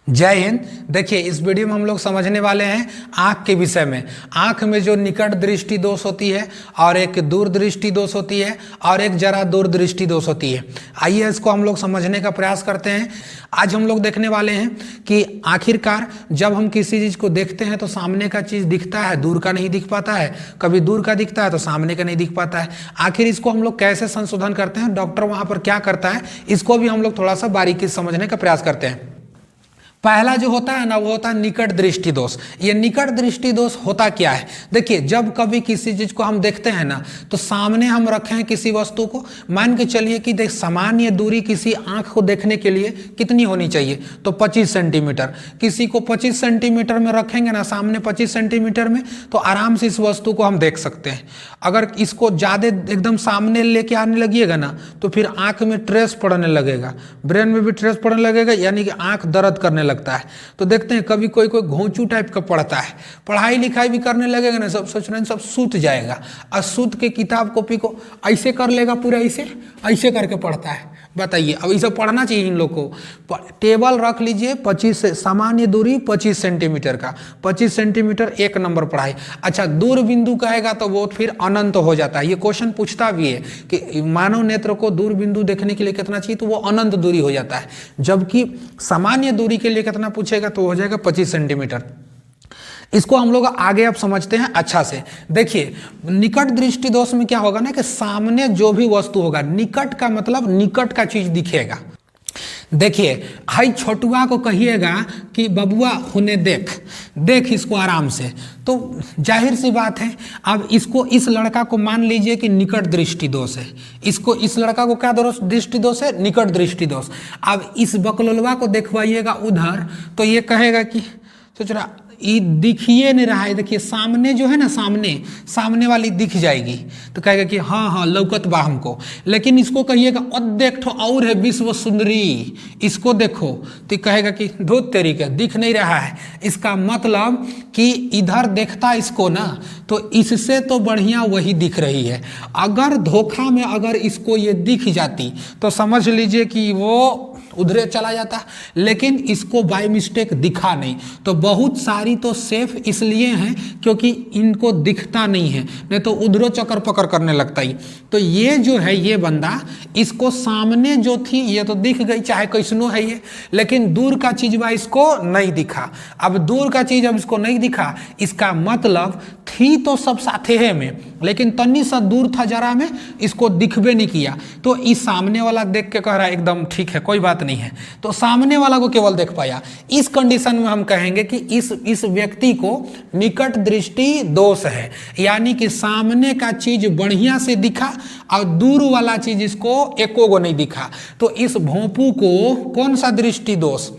जय हिंद। देखिए, इस वीडियो में हम लोग समझने वाले हैं आँख के विषय में। आँख में जो निकट दृष्टि दोष होती है और एक दूर दृष्टि दोष होती है और एक जरा दूर दृष्टि दोष होती है। आइए इसको हम लोग समझने का प्रयास करते हैं। आज हम लोग देखने वाले हैं कि आखिरकार जब हम किसी चीज़ को देखते हैं तो सामने का चीज़ दिखता है, दूर का नहीं दिख पाता है। कभी दूर का दिखता है तो सामने का नहीं दिख पाता है। आखिर इसको हम लोग कैसे संशोधन करते हैं, डॉक्टर वहाँ पर क्या करता है, इसको भी हम लोग थोड़ा सा बारीकी से समझने का प्रयास करते हैं। पहला जो होता है ना, वो होता है निकट दृष्टि दोष। ये निकट दृष्टि दोष होता क्या है? देखिए, जब कभी किसी चीज को हम देखते हैं ना, तो सामने हम रखे हैं किसी वस्तु को, मान के चलिए कि देख सामान्य दूरी किसी आंख को देखने के लिए कितनी होनी चाहिए, तो 25 सेंटीमीटर। किसी को 25 सेंटीमीटर में रखेंगे ना, सामने 25 सेंटीमीटर में, तो आराम से इस वस्तु को हम देख सकते हैं। अगर इसको ज़्यादा एकदम सामने लेके आने लगिएगा ना, तो फिर आंख में ट्रेस पड़ने लगेगा, ब्रेन में भी ट्रेस पड़ने लगेगा, यानी कि आंख दर्द करने लगता है। तो देखते हैं कभी कोई कोई घोंचू टाइप का पढ़ता है, पढ़ाई लिखाई भी करने लगेगा ना, सब सोच रहे हैं सब सूत जाएगा, और सूत के किताब कॉपी को ऐसे कर लेगा, पूरा ऐसे ऐसे करके पढ़ता है। बताइए, अब इसे पढ़ना चाहिए इन लोग को। टेबल रख लीजिए 25 से, सामान्य दूरी 25 सेंटीमीटर का, 25 सेंटीमीटर 1 नंबर पढ़ाई। अच्छा, दूर बिंदु कहेगा तो वो फिर अनंत हो जाता है। ये क्वेश्चन पूछता भी है कि मानव नेत्र को दूर बिंदु देखने के लिए कितना चाहिए, तो वो अनंत दूरी हो जाता है। जबकि सामान्य दूरी के लिए कितना पूछेगा, तो हो जाएगा 25 सेंटीमीटर। इसको हम लोग आगे अब समझते हैं अच्छा से। देखिए, निकट दृष्टि दोष में क्या होगा ना, कि सामने जो भी वस्तु होगा, निकट का मतलब निकट का चीज दिखेगा। देखिए, हाई छोटुआ को कहिएगा कि बबुआ होने देख, देख इसको आराम से, तो जाहिर सी बात है, अब इसको, इस लड़का को मान लीजिए कि निकट दृष्टि दोष है। इसको, इस लड़का को क्या दृष्टि दोष है? निकट दृष्टि दोष। अब इस बकलोलवा को देखवाइएगा उधर, तो ये कहेगा कि सोच रहा ये दिखिए नहीं रहा है। देखिए, सामने जो है ना, सामने वाली दिख जाएगी, तो कहेगा कि हाँ हाँ लौकत बा हमको। लेकिन इसको कहिएगा और देख ठो और है विश्व सुंदरी, इसको देखो, तो कहेगा कि धोत तेरी का दिख नहीं रहा है। इसका मतलब कि इधर देखता इसको ना, तो इससे तो बढ़िया वही दिख रही है। अगर धोखा में अगर इसको ये दिख जाती तो समझ लीजिए कि वो उधरे चला जाता, लेकिन इसको बाय मिस्टेक दिखा नहीं। तो बहुत सारी तो सेफ इसलिए हैं क्योंकि इनको दिखता नहीं है, नहीं तो उधरो चक्कर पकड़ करने लगता ही। तो ये जो है, ये बंदा, इसको सामने जो थी ये तो दिख गई, चाहे कैसनो है ये, लेकिन दूर का चीज बा इसको नहीं दिखा। अब दूर का चीज अब इसको नहीं दिखा, इसका मतलब थी तो सब साथे है में, लेकिन तन्नी सा दूर था जरा में, इसको दिखबे नहीं किया। तो इस सामने वाला देख के कह रहा है एकदम ठीक है, कोई बात नहीं है, तो सामने वाला को केवल देख पाया। इस कंडीशन में हम कहेंगे कि इस व्यक्ति को निकट दृष्टि दोष है, यानी कि सामने का चीज बढ़िया से दिखा और दूर वाला चीज इसको एको गो नहीं दिखा। तो इस भोंपू को कौन सा दृष्टि दोष?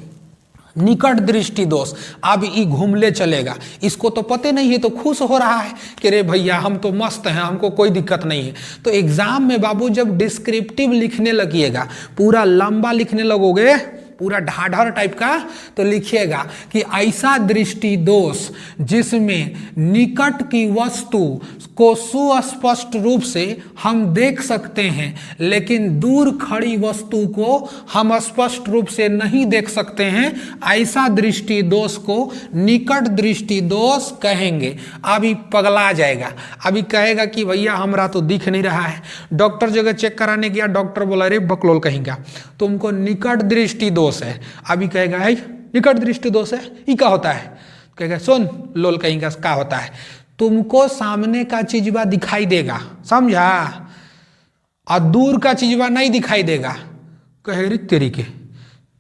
निकट दृष्टि दोष। अब ये घूमले चलेगा, इसको तो पते नहीं है, तो खुश हो रहा है कि रे भैया हम तो मस्त हैं, हमको कोई दिक्कत नहीं है। तो एग्जाम में बाबू जब डिस्क्रिप्टिव लिखने लगिएगा, पूरा लंबा लिखने लगोगे, पूरा ढाढ़र टाइप का, तो लिखिएगा कि ऐसा दृष्टि दोष जिसमें निकट की वस्तु को सुस्पष्ट रूप से हम देख सकते हैं, लेकिन दूर खड़ी वस्तु को हम स्पष्ट रूप से नहीं देख सकते हैं, ऐसा दृष्टि दोष को निकट दृष्टि दोष कहेंगे। अभी पगला जाएगा, अभी कहेगा कि भैया हमरा तो दिख नहीं रहा है। डॉक्टर जगह चेक कराने गया, डॉक्टर बोला रे बकलोल कहेगा तुमको निकट दृष्टि दोष है। अभी कहेगा है निकट दृष्टि दोष है, ये क्या होता है? कहेगा सुन लोल कहेगा क्या होता है, तुमको सामने का चीजवा दिखाई देगा, समझा, और दूर का चीजवा नहीं दिखाई देगा। कहे रे तेरी के,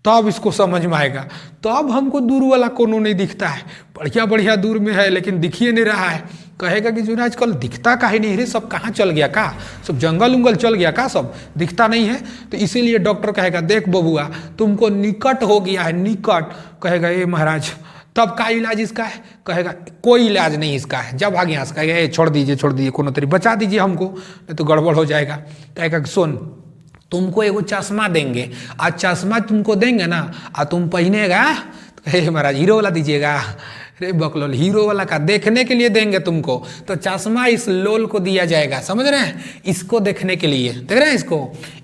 तब इसको समझ में आएगा। तो अब हमको दूर वाला कोनो नहीं दिखता है, बढ़िया बढ़िया दूर में है लेकिन दिखिए नहीं रहा है। कहेगा कि जो आजकल दिखता काहे नहीं रे, सब कहाँ चल गया का, सब जंगल उंगल चल गया का, सब दिखता नहीं है। तो इसीलिए डॉक्टर कहेगा देख बबुआ तुमको निकट हो गया है, निकट। कहेगा ये महाराज तब का इलाज इसका है? कहेगा कोई इलाज नहीं इसका है, जब आ गया कहेगा छोड़ दीजिए कोनो तरी बचा दीजिए हमको, नहीं तो गड़बड़ हो जाएगा। कहेगा सुन तुमको एगो चश्मा देंगे, और चश्मा तुमको देंगे ना, और तुम पहनेगा, तो कहे महाराज हीरो वाला दीजिएगा, अरे बकलोल, हीरो वाला का देखने के लिए देंगे तुमको, तो चश्मा इस लोल को दिया जाएगा, समझ रहे हैं, इसको देखने के लिए, देख रहे हैं,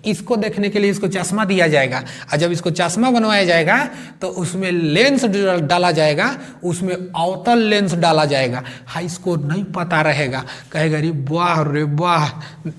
इसको देखने के लिए इसको चश्मा दिया जाएगा। और जब इसको चश्मा बनवाया जाएगा तो उसमें लेंस डाला जाएगा, उसमें अवतल लेंस डाला जाएगा। हाँ, इसको नहीं पता रहेगा, कहेगा अरे वाह रे वाह,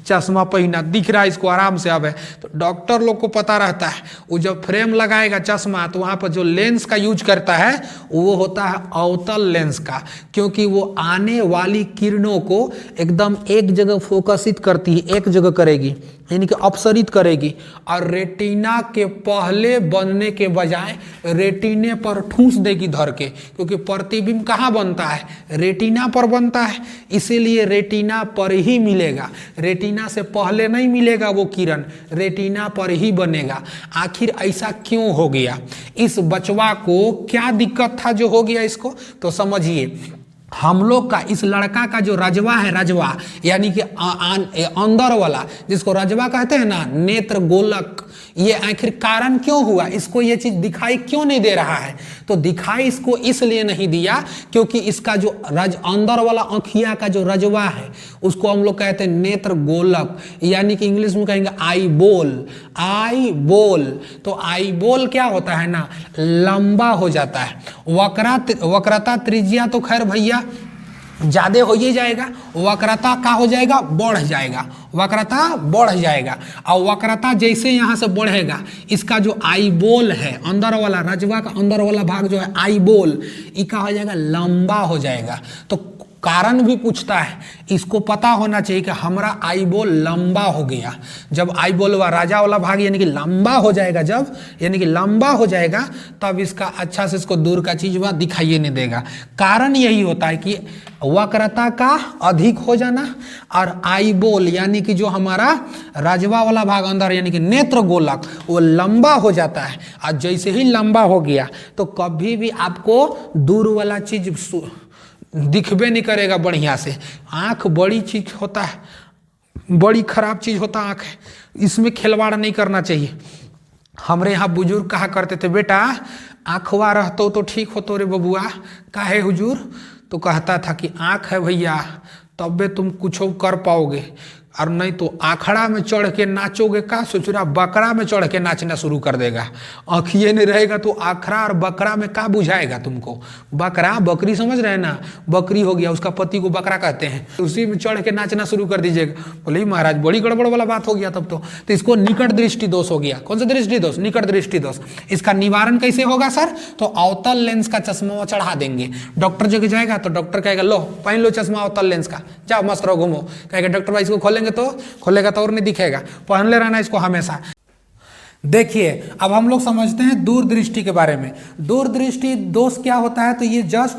चश्मा पहना दिख रहा है इसको आराम से। अब है तो डॉक्टर लोग को पता रहता है, वो जब फ्रेम लगाएगा चश्मा तो वहाँ पर जो लेंस का यूज करता है वो होता है अवतल लेंस का, क्योंकि वो आने वाली किरणों को एकदम एक जगह फोकसित करती है, एक जगह करेगी, यानी कि अपसरित करेगी। और रेटिना के पहले बनने के बजाय रेटिने पर ठूंस देगी धर के, क्योंकि प्रतिबिंब कहाँ बनता है, रेटिना पर बनता है, इसीलिए रेटिना पर ही मिलेगा, रेटिना से पहले नहीं मिलेगा वो किरण, रेटिना पर ही बनेगा। आखिर ऐसा क्यों हो गया, इस बचवा को क्या दिक्कत था जो हो गया इसको, तो समझिए। हम लोग का इस लड़का का जो रजवा है, रजवा यानी कि अंदर वाला, जिसको रजवा कहते हैं ना, नेत्र गोलक, ये आखिर कारण क्यों हुआ, इसको ये चीज दिखाई क्यों नहीं दे रहा है, तो दिखाई इसको इसलिए नहीं दिया क्योंकि इसका जो अंदर वाला आँखिया का जो रजवा है उसको हम लोग कहते हैं नेत्र गोलक, यानी कि इंग्लिश में कहेंगे आई बोल, आई बोल। तो आई बोल क्या होता है ना, लंबा हो जाता है। वक्रता त्रिज्या तो खैर भैया ज्यादा हो ही जाएगा, वक्रता का हो जाएगा, बढ़ जाएगा, वक्रता बढ़ जाएगा। और वक्रता जैसे यहाँ से बढ़ेगा, इसका जो आई बोल है, अंदर वाला रजवा का अंदर वाला भाग जो है आई बोल, ये क्या हो जाएगा, लंबा हो जाएगा। तो कारण भी पूछता है, इसको पता होना चाहिए कि हमारा आई बोल लंबा हो गया। जब आई बोल व राजा वाला भाग यानी कि लंबा हो जाएगा, जब यानी कि लंबा हो जाएगा, तब इसका अच्छा से इसको दूर का चीज वह दिखाई नहीं देगा। कारण यही होता है कि वक्रता का अधिक हो जाना और आई बोल यानी कि जो हमारा राजवा वाला भाग अंदर यानी कि नेत्र गोलक वो लंबा हो जाता है। और जैसे ही लंबा हो गया तो कभी भी आपको दूर वाला चीज दिखबे नहीं करेगा बढ़िया से। आँख बड़ी चीज होता है, बड़ी खराब चीज होता है आँख, इसमें खिलवाड़ नहीं करना चाहिए। हमारे यहाँ बुजुर्ग कहा करते थे, बेटा आँखवा रहतो तो ठीक होतो रे बबुआ, काहे हुजूर, तो कहता था कि आँख है भैया तब तुम कुछ कर पाओगे, और नहीं तो आखड़ा में चढ़ के नाचोगे का सोच रहा, बकरा में चढ़ के नाचना शुरू कर देगा। आँखिए नहीं रहेगा तो आखड़ा और बकरा में क्या बुझाएगा तुमको। बकरा बकरी समझ रहे हैं ना, बकरी हो गया, उसका पति को बकरा कहते हैं, उसी में चढ़ के नाचना शुरू कर दीजिएगा। बोले महाराज बड़ी गड़बड़ वाला बात हो गया तब तो इसको निकट दृष्टि दोष हो गया। कौन सा दृष्टि दोष, निकट दृष्टि दोष। इसका निवारण कैसे होगा सर, तो अवतल लेंस का चश्मा चढ़ा देंगे। डॉक्टर जगह जाएगा तो डॉक्टर कहेगा लो पहन लो चश्मा अवतल लेंस का, जाओ मस्त रहो घूमो। कहेगा डॉक्टर भाई इसको तो खोलेगा तो और नहीं दिखेगा, पहन ले रहना इसको हमेशा। देखिए अब हम लोग समझते हैं दूरदृष्टि के बारे में। दूरदृष्टि दोष क्या होता है, तो ये जस्ट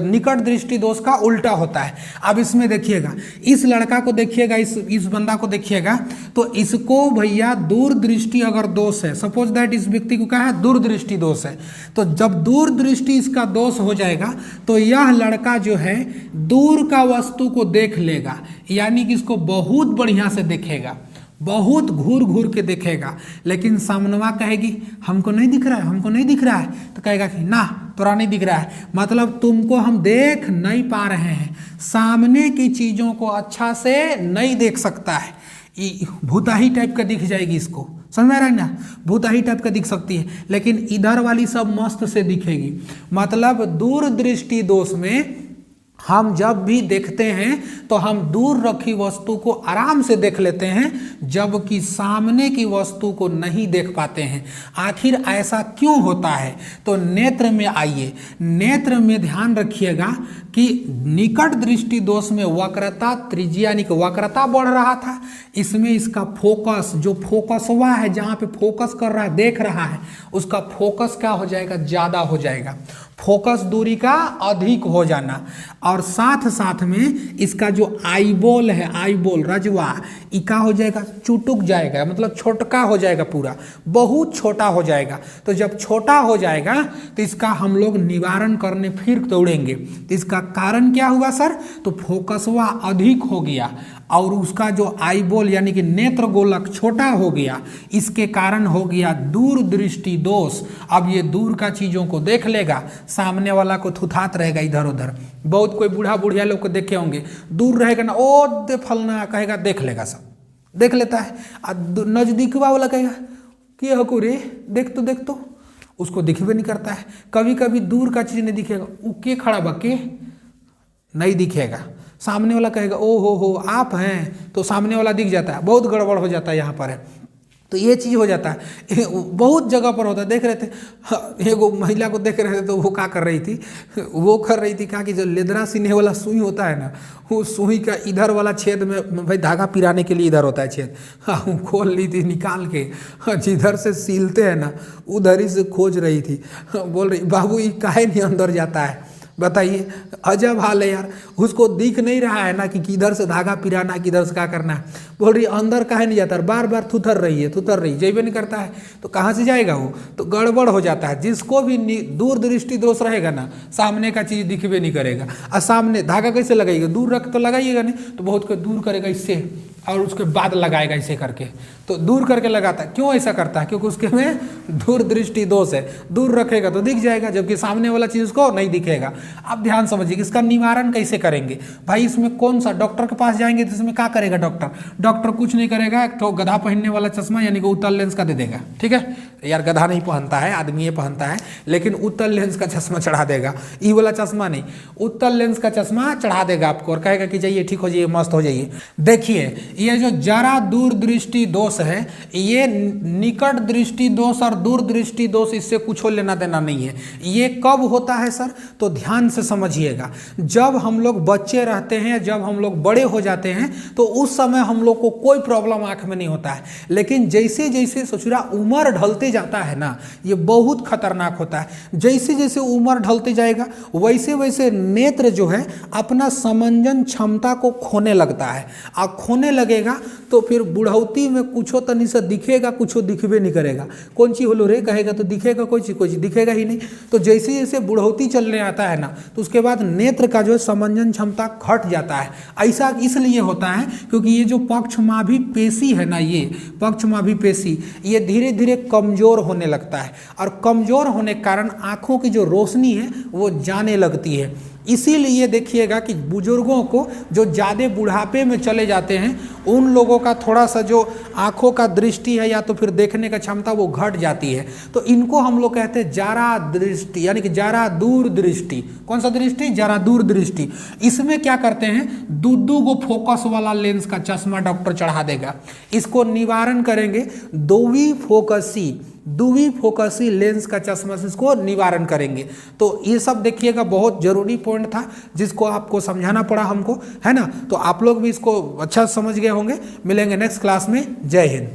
निकट दृष्टि दोष का उल्टा होता है। अब इसमें देखिएगा, इस लड़का को देखिएगा, इस बंदा को देखिएगा, तो इसको भैया दूरदृष्टि अगर दोष है, सपोज दैट इस व्यक्ति को क्या है, दूरदृष्टि दोष है, तो जब दूरदृष्टि इसका दोष हो जाएगा तो यह लड़का जो है दूर का वस्तु को देख लेगा, यानी कि इसको बहुत बढ़िया से देखेगा, बहुत घूर घूर के देखेगा। लेकिन सामनवा कहेगी हमको नहीं दिख रहा है, हमको नहीं दिख रहा है, तो कहेगा कि ना तोरा नहीं दिख रहा है, मतलब तुमको हम देख नहीं पा रहे हैं, सामने की चीज़ों को अच्छा से नहीं देख सकता है। भूताही टाइप का दिख जाएगी इसको, समझ में आ रहा है ना, भूताही टाइप का दिख सकती है, लेकिन इधर वाली सब मस्त से दिखेगी। मतलब दूरदृष्टि दोष में हम जब भी देखते हैं तो हम दूर रखी वस्तु को आराम से देख लेते हैं, जबकि सामने की वस्तु को नहीं देख पाते हैं। आखिर ऐसा क्यों होता है, तो नेत्र में आइए, नेत्र में ध्यान रखिएगा कि निकट दृष्टि दोष में वक्रता त्रिज्या यानी कि वक्रता बढ़ रहा था, इसमें इसका फोकस जो फोकस हुआ है, जहाँ पे फोकस कर रहा है देख रहा है, उसका फोकस क्या हो जाएगा, ज़्यादा हो जाएगा, फोकस दूरी का अधिक हो जाना। और साथ साथ में इसका जो आई बोल है, आई बोल रजवा, इका हो जाएगा, चुटुक जाएगा, मतलब छोटका हो जाएगा, पूरा बहुत छोटा हो जाएगा। तो जब छोटा हो जाएगा तो इसका हम लोग निवारण करने फिर दौड़ेंगे। तो इसका कारण क्या हुआ सर, तो फोकसवा अधिक हो गया और उसका जो आईबॉल यानी कि नेत्र गोलक छोटा हो गया, इसके कारण हो गया दूरदृष्टि दोष। अब ये दूर का चीजों को देख लेगा, सामने वाला को थुथात रहेगा इधर उधर। बहुत कोई बूढ़ा बुढ़िया लोग को देखे होंगे, दूर रहेगा ना, ओ दे फलना कहेगा, देख लेगा, सब देख लेता है। नजदीक वाला कहेगा कि हको रे देख तो उसको दिखबे नहीं करता है। कभी कभी दूर का चीज नहीं दिखेगा, वो के खड़ा बके नहीं दिखेगा, सामने वाला कहेगा ओ हो आप हैं, तो सामने वाला दिख जाता है। बहुत गड़बड़ हो जाता है यहाँ पर है, तो ये चीज़ हो जाता है, बहुत जगह पर होता है। देख रहे थे एगो महिला को देख रहे थे, तो वो क्या कर रही थी, वो कर रही थी क्या कि जो लेदरा सीने वाला सुई होता है ना, वो सुई का इधर वाला छेद में भाई धागा पिराने के लिए इधर होता है छेद, हाँ वो खोल ली थी निकाल के, जिधर से सीलते हैं ना उधर ही से खोज रही थी। बोल रही बाबू ये काहे नहीं अंदर जाता है, बताइए, अजब हाल है यार। उसको दिख नहीं रहा है ना कि किधर से धागा पिराना, किधर से क्या करना है। बोल रही अंदर काहे नहीं जाता, बार बार थुथर रही है, जेबे नहीं करता है, तो कहाँ से जाएगा वो, तो गड़बड़ हो जाता है। जिसको भी दूरदृष्टि दोष रहेगा ना, सामने का चीज़ दिखबे नहीं करेगा। और सामने धागा कैसे लगाइएगा, दूर रख तो लगाइएगा नहीं, तो बहुत को दूर करेगा इससे, और उसके बाद लगाएगा ऐसे करके, तो दूर करके लगाता है। क्यों ऐसा करता है, क्योंकि उसके में दूरदृष्टि दोष है। दूर रखेगा तो दिख जाएगा, जबकि सामने वाला चीज़ उसको नहीं दिखेगा। अब ध्यान समझिए, इसका निवारण कैसे करेंगे भाई। इसमें कौन सा डॉक्टर के पास जाएंगे तो इसमें क्या करेगा डॉक्टर कुछ नहीं करेगा, तो गधा पहनने वाला चश्मा यानी कि उत्तल लेंस का दे देगा। ठीक है यार, गधा नहीं पहनता है, आदमी ये पहनता है, लेकिन उत्तल लेंस का चश्मा चढ़ा देगा। ई वाला चश्मा नहीं, उत्तल लेंस का चश्मा चढ़ा देगा आपको, और कहेगा कि जाइए ठीक हो जाइए, मस्त हो जाइए। देखिए ये जो जरा दूरदृष्टि दोष है, ये निकट दृष्टि दोष और दूरदृष्टि दोष, इससे कुछ लेना देना नहीं है। ये कब होता है सर, तो ध्यान से समझिएगा। जब हम लोग बच्चे रहते हैं, जब हम लोग बड़े हो जाते हैं, तो उस समय हम लोग को कोई प्रॉब्लम आंख में नहीं होता है। लेकिन जैसे जैसे ससुरा उम्र ढलते जाता है ना, ये बहुत खतरनाक होता है। जैसे जैसे उम्र ढलते जाएगा, वैसे वैसे नेत्र जो है अपना समंजन क्षमता को खोने लगता है। और खोने लगेगा तो फिर बुढ़ौती में कुछो तनी से दिखेगा, कुछो दिखबे नहीं करेगा। कौन चीज होलो रे कहेगा तो दिखेगा, कोई चीज दिखेगा ही नहीं। तो जैसे जैसे बुढ़ौती चलने आता है ना, तो उसके बाद नेत्र का जो है समंजन क्षमता घट जाता है। ऐसा इसलिए होता है क्योंकि ये जो पक्षमाभी पेशी है ना, ये पक्षमाभी पेशी ये धीरे धीरे कमजोर होने लगता है, और कमजोर होने के कारण आंखों की जो रोशनी है वो जाने लगती है। इसीलिए देखिएगा कि बुजुर्गों को जो ज़्यादा बुढ़ापे में चले जाते हैं, उन लोगों का थोड़ा सा जो आँखों का दृष्टि है या तो फिर देखने का क्षमता वो घट जाती है। तो इनको हम लोग कहते हैं जरा दृष्टि, यानी कि जरा दूर दृष्टि। कौन सा दृष्टि, जरा दूर दृष्टि। इसमें क्या करते हैं, दो गो फोकस वाला लेंस का चश्मा डॉक्टर चढ़ा देगा। इसको निवारण करेंगे दुवी फोकसी लेंस का चश्मा से इसको निवारण करेंगे। तो ये सब देखिएगा, बहुत जरूरी पॉइंट था जिसको आपको समझाना पड़ा हमको, है ना। तो आप लोग भी इसको अच्छा समझ गए होंगे। मिलेंगे नेक्स्ट क्लास में। जय हिंद।